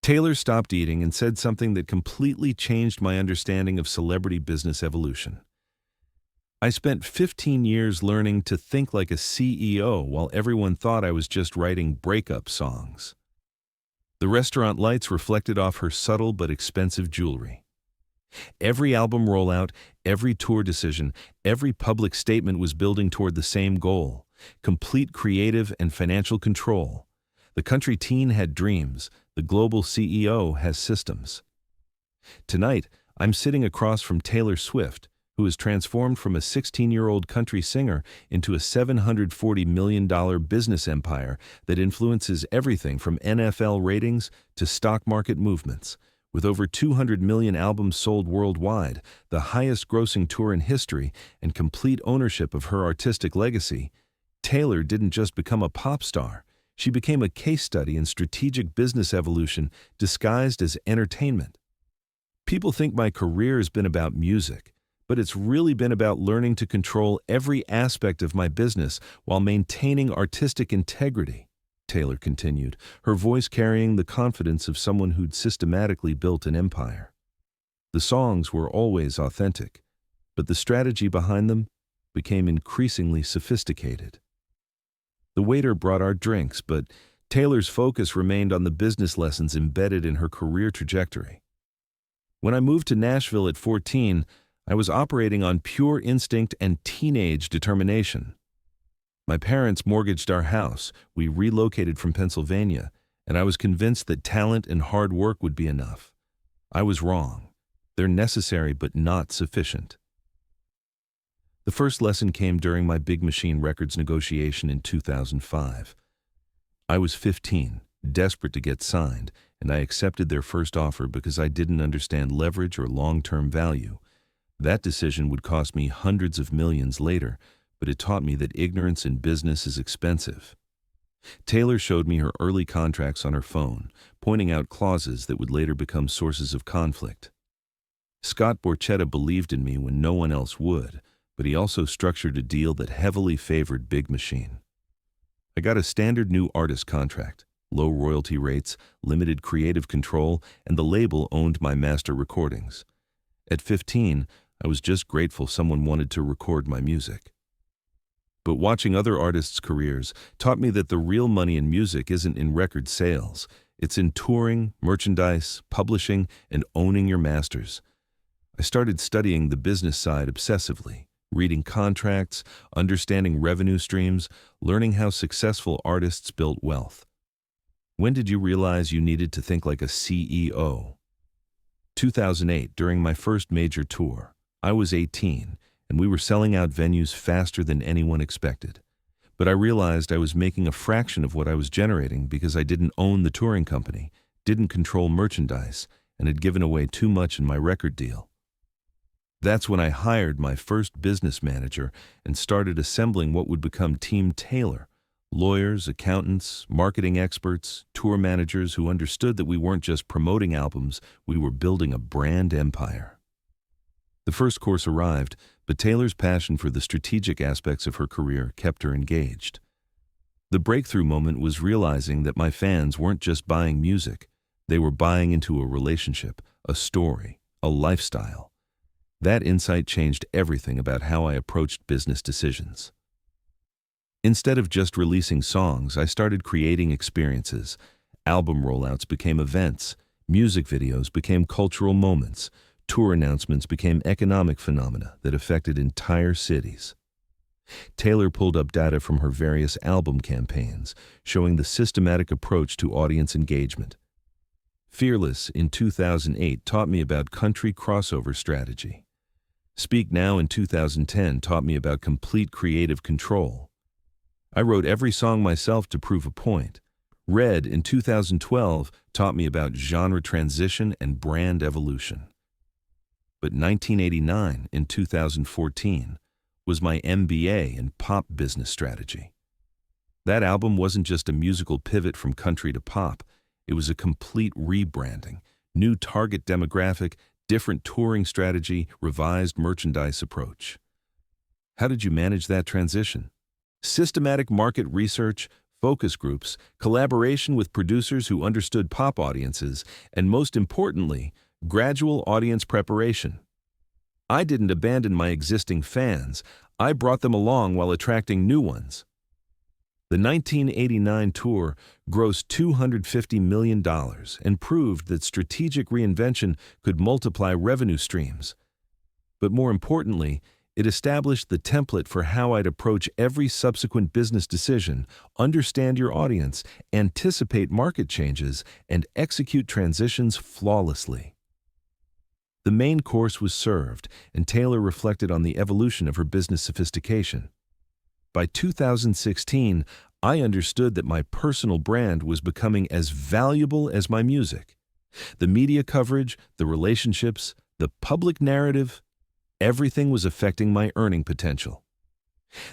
Taylor stopped eating and said something that completely changed my understanding of celebrity business evolution. I spent 15 years learning to think like a CEO while everyone thought I was just writing breakup songs. The restaurant lights reflected off her subtle but expensive jewelry. Every album rollout, every tour decision, every public statement was building toward the same goal: complete creative and financial control. The country teen had dreams, the global CEO has systems. Tonight, I'm sitting across from Taylor Swift, who has transformed from a 16-year-old country singer into a $740 million business empire that influences everything from NFL ratings to stock market movements. With over 200 million albums sold worldwide, the highest-grossing tour in history, and complete ownership of her artistic legacy, Taylor didn't just become a pop star. She became a case study in strategic business evolution disguised as entertainment. People think my career has been about music, but it's really been about learning to control every aspect of my business while maintaining artistic integrity, Taylor continued, her voice carrying the confidence of someone who'd systematically built an empire. The songs were always authentic, but the strategy behind them became increasingly sophisticated. The waiter brought our drinks, but Taylor's focus remained on the business lessons embedded in her career trajectory. When I moved to Nashville at 14, I was operating on pure instinct and teenage determination. My parents mortgaged our house, we relocated from Pennsylvania, and I was convinced that talent and hard work would be enough. I was wrong. They're necessary but not sufficient. The first lesson came during my Big Machine Records negotiation in 2005. I was 15, desperate to get signed, and I accepted their first offer because I didn't understand leverage or long-term value. That decision would cost me hundreds of millions later, but it taught me that ignorance in business is expensive. Taylor showed me her early contracts on her phone, pointing out clauses that would later become sources of conflict. Scott Borchetta believed in me when no one else would, but he also structured a deal that heavily favored Big Machine. I got a standard new artist contract, low royalty rates, limited creative control, and the label owned my master recordings. At 15, I was just grateful someone wanted to record my music. But watching other artists' careers taught me that the real money in music isn't in record sales. It's in touring, merchandise, publishing, and owning your masters. I started studying the business side obsessively, reading contracts, understanding revenue streams, learning how successful artists built wealth. When did you realize you needed to think like a CEO? 2008, during my first major tour. I was 18, and we were selling out venues faster than anyone expected. But I realized I was making a fraction of what I was generating because I didn't own the touring company, didn't control merchandise, and had given away too much in my record deal. That's when I hired my first business manager and started assembling what would become Team Taylor, lawyers, accountants, marketing experts, tour managers who understood that we weren't just promoting albums, we were building a brand empire. The first course arrived, but Taylor's passion for the strategic aspects of her career kept her engaged. The breakthrough moment was realizing that my fans weren't just buying music, they were buying into a relationship, a story, a lifestyle. That insight changed everything about how I approached business decisions. Instead of just releasing songs, I started creating experiences. Album rollouts became events, music videos became cultural moments, tour announcements became economic phenomena that affected entire cities. Taylor pulled up data from her various album campaigns, showing the systematic approach to audience engagement. Fearless in 2008 taught me about country crossover strategy. Speak Now in 2010 taught me about complete creative control. I wrote every song myself to prove a point. Red in 2012 taught me about genre transition and brand evolution. But 1989 in 2014 was my MBA in pop business strategy. That album wasn't just a musical pivot from country to pop, it was a complete rebranding, new target demographic, different touring strategy, revised merchandise approach. How did you manage that transition? Systematic market research, focus groups, collaboration with producers who understood pop audiences, and most importantly, gradual audience preparation. I didn't abandon my existing fans, I brought them along while attracting new ones. The 1989 tour grossed $250 million and proved that strategic reinvention could multiply revenue streams. But more importantly, it established the template for how I'd approach every subsequent business decision, understand your audience, anticipate market changes, and execute transitions flawlessly. The main course was served, and Taylor reflected on the evolution of her business sophistication. By 2016, I understood that my personal brand was becoming as valuable as my music. The media coverage, the relationships, the public narrative, everything was affecting my earning potential.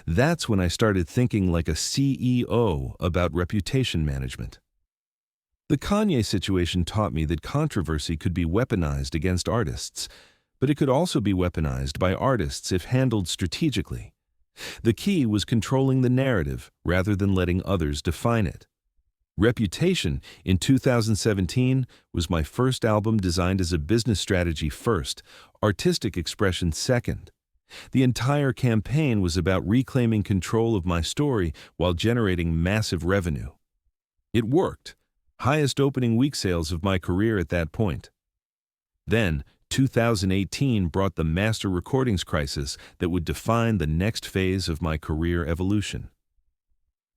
That's when I started thinking like a CEO about reputation management. The Kanye situation taught me that controversy could be weaponized against artists, but it could also be weaponized by artists if handled strategically. The key was controlling the narrative rather than letting others define it. Reputation, in 2017, was my first album designed as a business strategy first, artistic expression second. The entire campaign was about reclaiming control of my story while generating massive revenue. It worked. Highest opening week sales of my career at that point. Then, 2018 brought the master recordings crisis that would define the next phase of my career evolution.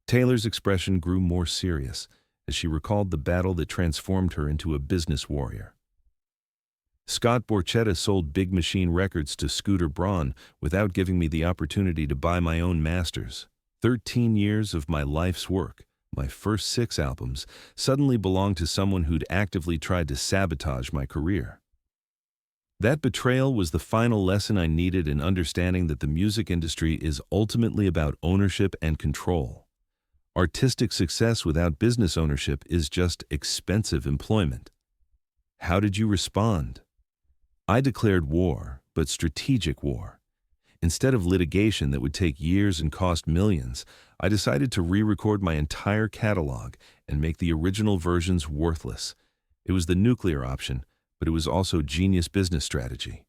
Taylor's expression grew more serious as she recalled the battle that transformed her into a business warrior. Scott Borchetta sold Big Machine Records to Scooter Braun without giving me the opportunity to buy my own masters. 13 years of my life's work, my first 6 albums, suddenly belonged to someone who'd actively tried to sabotage my career. That betrayal was the final lesson I needed in understanding that the music industry is ultimately about ownership and control. Artistic success without business ownership is just expensive employment. How did you respond? I declared war, but strategic war. Instead of litigation that would take years and cost millions, I decided to re-record my entire catalog and make the original versions worthless. It was the nuclear option, but it was also genius business strategy.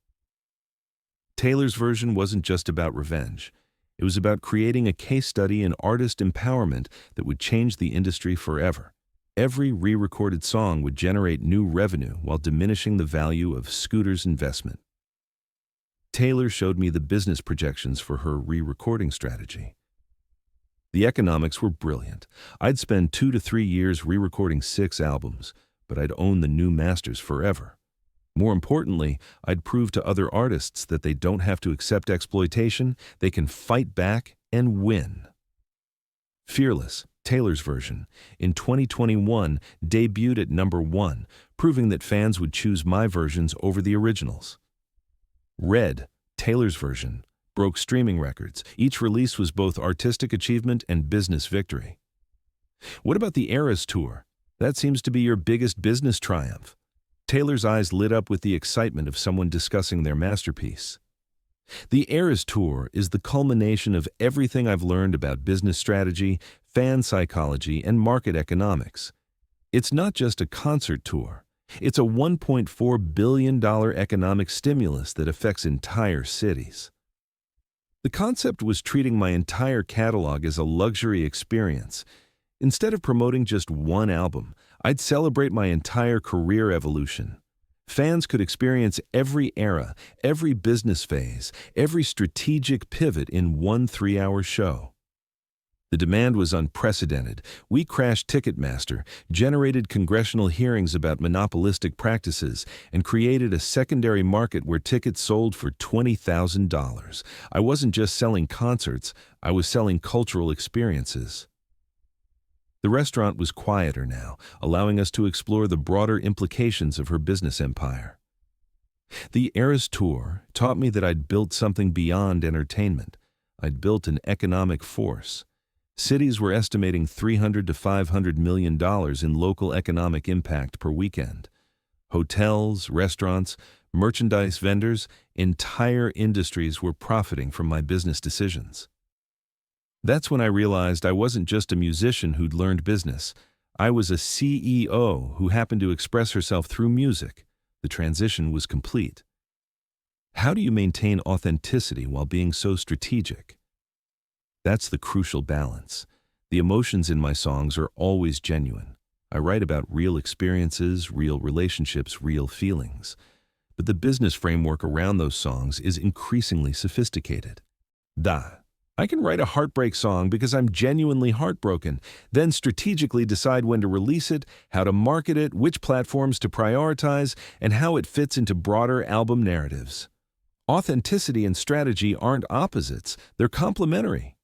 Taylor's version wasn't just about revenge. It was about creating a case study in artist empowerment that would change the industry forever. Every re-recorded song would generate new revenue while diminishing the value of Scooter's investment. Taylor showed me the business projections for her re-recording strategy. The economics were brilliant. I'd spend 2 to 3 years re-recording 6 albums, but I'd own the new masters forever. More importantly, I'd prove to other artists that they don't have to accept exploitation, they can fight back and win. Fearless, Taylor's version, in 2021 debuted at #1, proving that fans would choose my versions over the originals. Red, Taylor's version, broke streaming records. Each release was both artistic achievement and business victory. What about the Eras Tour? That seems to be your biggest business triumph. Taylor's eyes lit up with the excitement of someone discussing their masterpiece. The Eras Tour is the culmination of everything I've learned about business strategy, fan psychology, and market economics. It's not just a concert tour. It's a $1.4 billion economic stimulus that affects entire cities. The concept was treating my entire catalog as a luxury experience. Instead of promoting just one album, I'd celebrate my entire career evolution. Fans could experience every era, every business phase, every strategic pivot in one 3-hour show. The demand was unprecedented. We crashed Ticketmaster, generated congressional hearings about monopolistic practices, and created a secondary market where tickets sold for $20,000. I wasn't just selling concerts, I was selling cultural experiences. The restaurant was quieter now, allowing us to explore the broader implications of her business empire. The Eras Tour taught me that I'd built something beyond entertainment. I'd built an economic force. Cities were estimating $300 to $500 million in local economic impact per weekend. Hotels, restaurants, merchandise vendors, entire industries were profiting from my business decisions. That's when I realized I wasn't just a musician who'd learned business. I was a CEO who happened to express herself through music. The transition was complete. How do you maintain authenticity while being so strategic? That's the crucial balance. The emotions in my songs are always genuine. I write about real experiences, real relationships, real feelings. But the business framework around those songs is increasingly sophisticated. I can write a heartbreak song because I'm genuinely heartbroken, then strategically decide when to release it, how to market it, which platforms to prioritize, and how it fits into broader album narratives. Authenticity and strategy aren't opposites, they're complementary.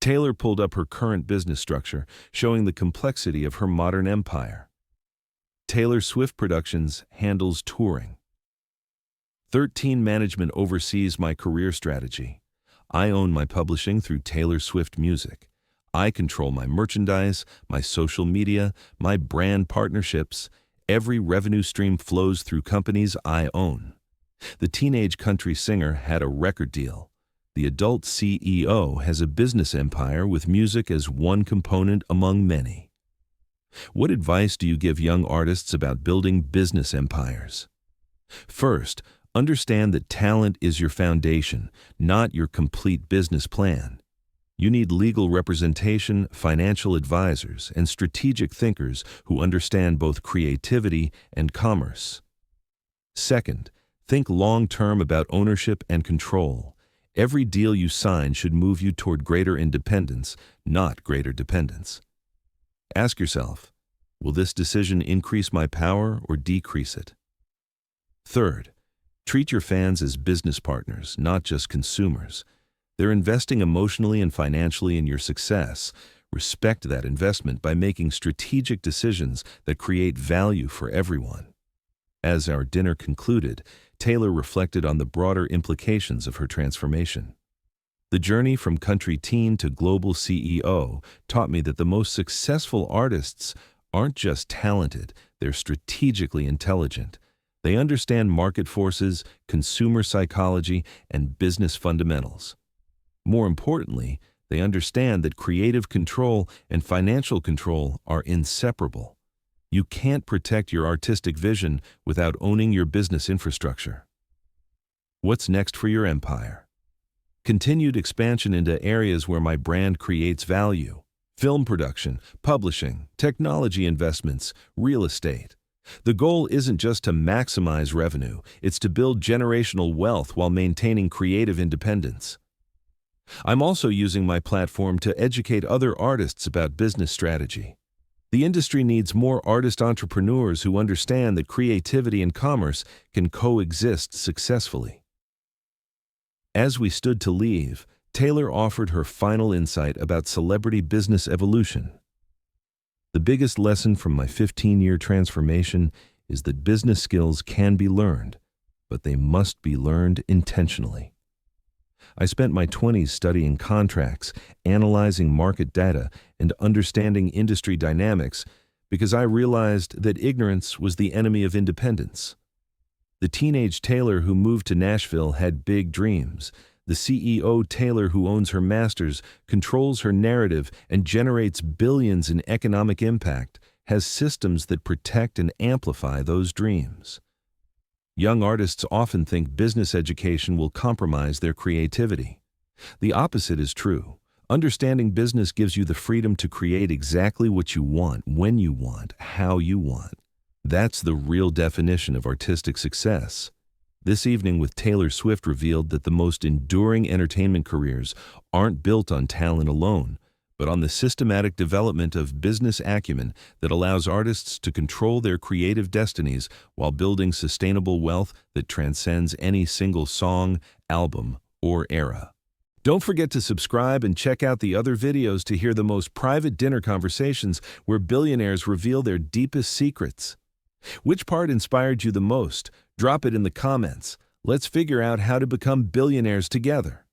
Taylor pulled up her current business structure, showing the complexity of her modern empire. Taylor Swift Productions handles touring. 13 Management oversees my career strategy. I own my publishing through Taylor Swift Music. I control my merchandise, my social media, my brand partnerships. Every revenue stream flows through companies I own. The teenage country singer had a record deal. The adult CEO has a business empire with music as one component among many. What advice do you give young artists about building business empires? First, understand that talent is your foundation, not your complete business plan. You need legal representation, financial advisors, and strategic thinkers who understand both creativity and commerce. Second, think long-term about ownership and control. Every deal you sign should move you toward greater independence, not greater dependence. Ask yourself, will this decision increase my power or decrease it? Third, treat your fans as business partners, not just consumers. They're investing emotionally and financially in your success. Respect that investment by making strategic decisions that create value for everyone. As our dinner concluded, Taylor reflected on the broader implications of her transformation. The journey from country teen to global CEO taught me that the most successful artists aren't just talented, they're strategically intelligent. They understand market forces, consumer psychology, and business fundamentals. More importantly, they understand that creative control and financial control are inseparable. You can't protect your artistic vision without owning your business infrastructure. What's next for your empire? Continued expansion into areas where my brand creates value. Film production, publishing, technology investments, real estate. The goal isn't just to maximize revenue, it's to build generational wealth while maintaining creative independence. I'm also using my platform to educate other artists about business strategy. The industry needs more artist entrepreneurs who understand that creativity and commerce can coexist successfully. As we stood to leave, Taylor offered her final insight about celebrity business evolution. The biggest lesson from my 15-year transformation is that business skills can be learned, but they must be learned intentionally. I spent my 20s studying contracts, analyzing market data, and understanding industry dynamics because I realized that ignorance was the enemy of independence. The teenage Taylor who moved to Nashville had big dreams. The CEO Taylor who owns her masters, controls her narrative, and generates billions in economic impact has systems that protect and amplify those dreams. Young artists often think business education will compromise their creativity. The opposite is true. Understanding business gives you the freedom to create exactly what you want, when you want, how you want. That's the real definition of artistic success. This evening with Taylor Swift revealed that the most enduring entertainment careers aren't built on talent alone, but on the systematic development of business acumen that allows artists to control their creative destinies while building sustainable wealth that transcends any single song, album, or era. Don't forget to subscribe and check out the other videos to hear the most private dinner conversations where billionaires reveal their deepest secrets. Which part inspired you the most? Drop it in the comments. Let's figure out how to become billionaires together.